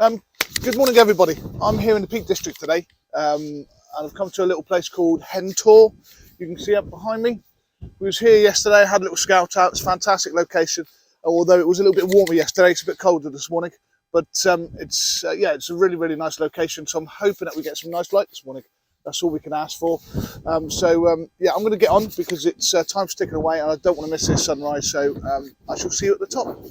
Um, Good morning, everybody. I'm here in the Peak District today, and I've come to a little place called Hen Cloud. You can see up behind me. We was here yesterday, had a little scout out. It's a fantastic location, although it was a little bit warmer yesterday. It's a bit colder this morning, but it's a really nice location. So I'm hoping that we get some nice light this morning. That's all we can ask for. I'm going to get on because it's time's ticking away, and I don't want to miss this sunrise. So I shall see you at the top.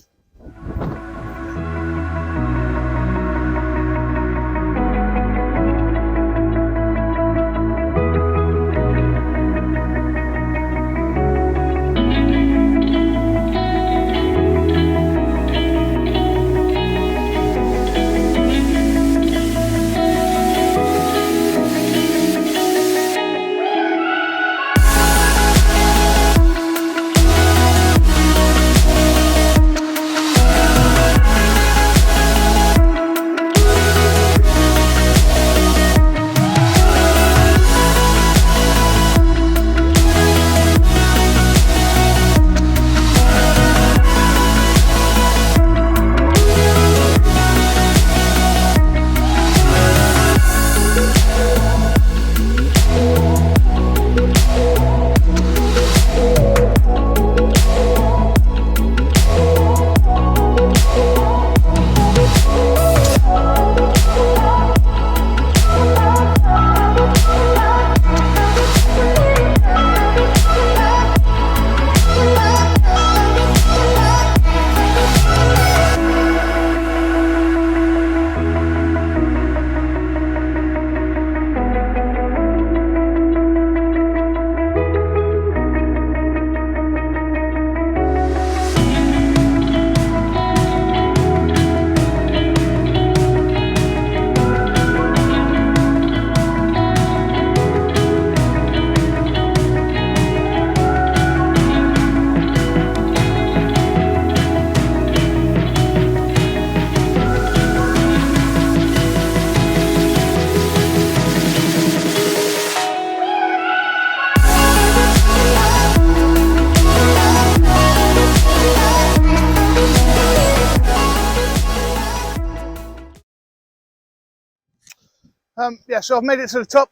So I've made it to the top.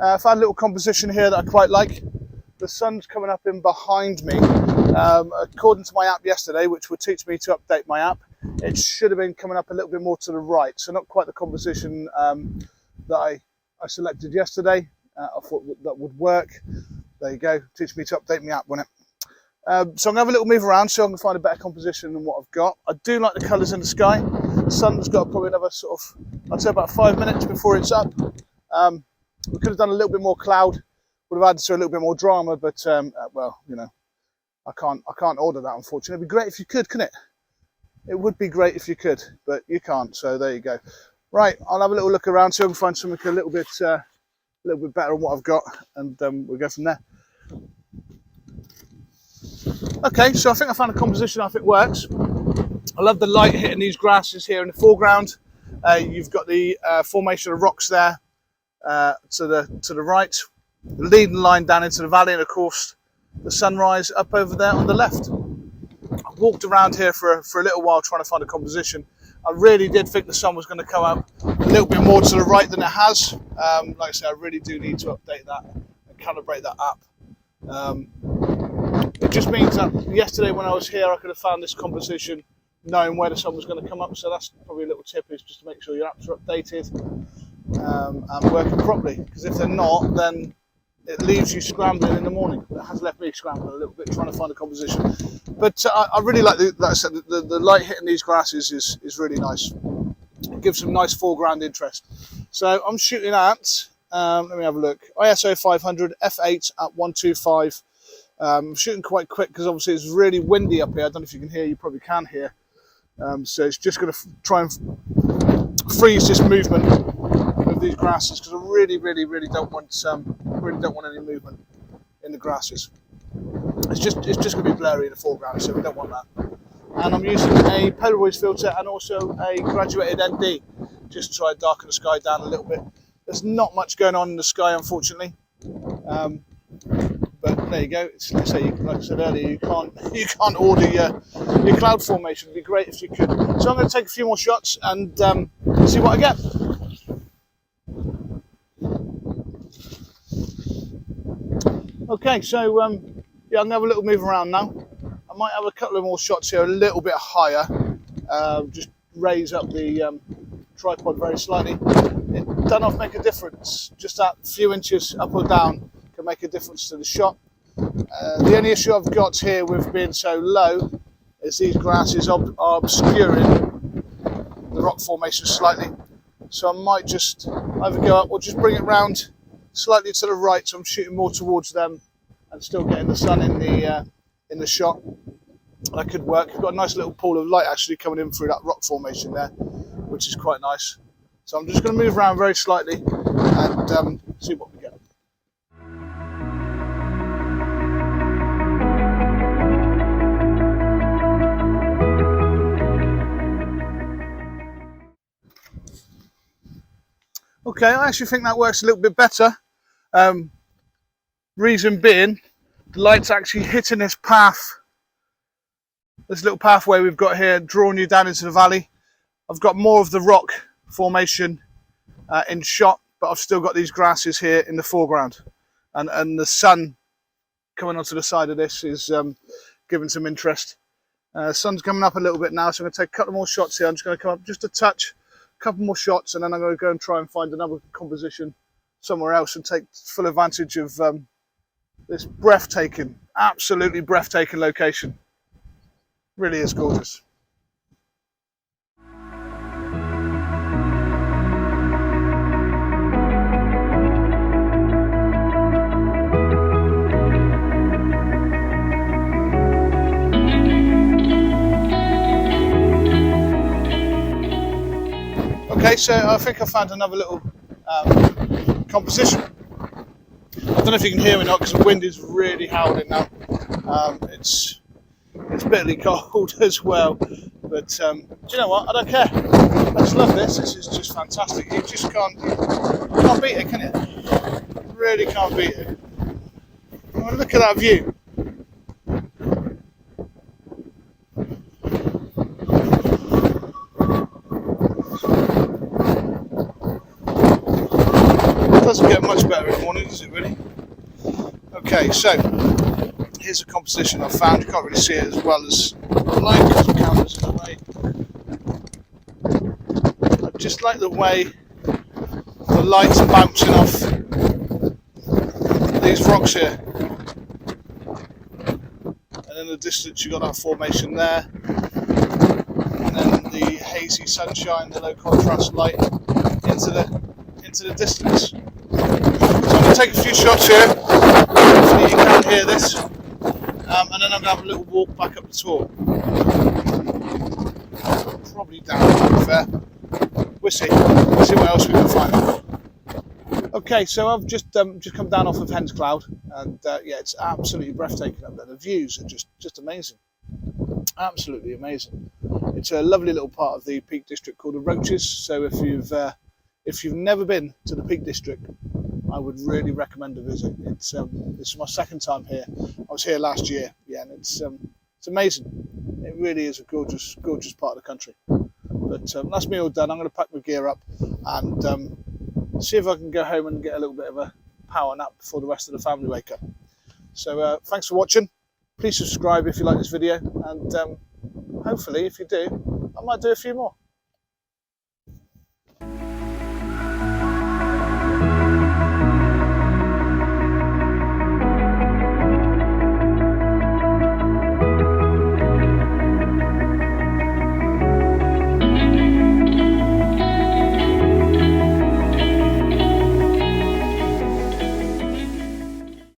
I found a little composition here that I quite like. The sun's coming up in behind me. According to my app yesterday, which would teach me to update my app, it should have been coming up a little bit more to the right. So not quite the composition that I selected yesterday. I thought that would work. There you go. Teach me to update my app, won't it? So I'm going to have a little move around so I can find a better composition than what I've got. I do like the colours in the sky. The sun's got probably another sort of, I'd say about 5 minutes before it's up. We could have done a little bit more cloud, would have added to a little bit more drama, but well, you know, I can't order that, unfortunately. It'd be great if you could, couldn't it? It would be great if you could, but you can't, so there you go. Right, I'll have a little look around so I can find something a little bit better than what I've got, and we'll go from there. Okay, so I think I found a composition I think works. I love the light hitting these grasses here in the foreground. You've got the formation of rocks there to the right, the leading line down into the valley, and of course the sunrise up over there on the left. I walked around here for a little while trying to find a composition. I really did think the sun was going to come up a little bit more to the right than it has. Like I said, I really do need to update that and calibrate that app. It just means that yesterday when I was here, I could have found this composition knowing where the sun was going to come up. So that's probably a little tip, is just to make sure your apps are updated and working properly. Because if they're not, then it leaves you scrambling in the morning. It has left me scrambling a little bit trying to find a composition. But I really like, like I said, the light hitting these grasses is really nice. It gives some nice foreground interest. So I'm shooting at, let me have a look, ISO 500 f8 at 125. I'm shooting quite quick because obviously it's really windy up here. I don't know if you can hear, you probably can hear. So it's just going to try and freeze this movement of these grasses, because I really don't want any movement in the grasses. It's just going to be blurry in the foreground, so we don't want that. And I'm using a Polaroid filter and also a graduated ND just to try and darken the sky down a little bit. There's not much going on in the sky, unfortunately. But there you go. Let's say like I said earlier, you can't order your cloud formation. It'd be great if you could. So I'm going to take a few more shots and see what I get. Okay, so yeah, I'm going to have a little move around now. I might have a couple of more shots here, a little bit higher. Just raise up the tripod very slightly. It does not make a difference. Just that few inches up or down can make a difference to the shot. The only issue I've got here with being so low is these grasses are obscuring the rock formation slightly. So I might just either go up or just bring it round slightly to the right, so I'm shooting more towards them and still getting the sun in the shot. That could work. I've got a nice little pool of light actually coming in through that rock formation there, which is quite nice. So I'm just going to move around very slightly and see what we get. Okay, I actually think that works a little bit better. Reason being, the light's actually hitting this path, this little pathway we've got here, drawing you down into the valley. I've got more of the rock formation in shot, but I've still got these grasses here in the foreground, and the sun coming onto the side of this is giving some interest. Sun's coming up a little bit now, so I'm going to take a couple more shots here. I'm just going to come up just a touch, a couple more shots, and then I'm going to go and try and find another composition somewhere else and take full advantage of this breathtaking, absolutely breathtaking location. Really is gorgeous. Okay, so I think I found another little composition. I don't know if you can hear me or not because the wind is really howling now. It's bitterly cold as well, but do you know what? I don't care. I just love this. This is just fantastic. You just can't beat it, can you? You really can't beat it. Oh, look at that view. Doesn't get much better in the morning, does it really? Okay, so here's a composition I found. You can't really see it as well as I like because the camera's in the way. I just like the way the lights are bouncing off these rocks here. And in the distance you've got that formation there. And then the hazy sunshine, the low contrast light into the distance. So I'm going to take a few shots here, so you can hear this, and then I'm going to have a little walk back up the tour. Probably down, to be fair. We'll see what else we can find. Okay, so I've just come down off of Hen Cloud, and yeah, it's absolutely breathtaking up there. The views are just amazing, absolutely amazing. It's a lovely little part of the Peak District called the Roaches, so if you've never been to the Peak District, I would really recommend a visit. It's my second time here. I was here last year, yeah, and it's amazing. It really is a gorgeous part of the country. But that's me all done. I'm going to pack my gear up and see if I can go home and get a little bit of a power nap before the rest of the family wake up. So thanks for watching. Please subscribe if you like this video, and hopefully, if you do, I might do a few more.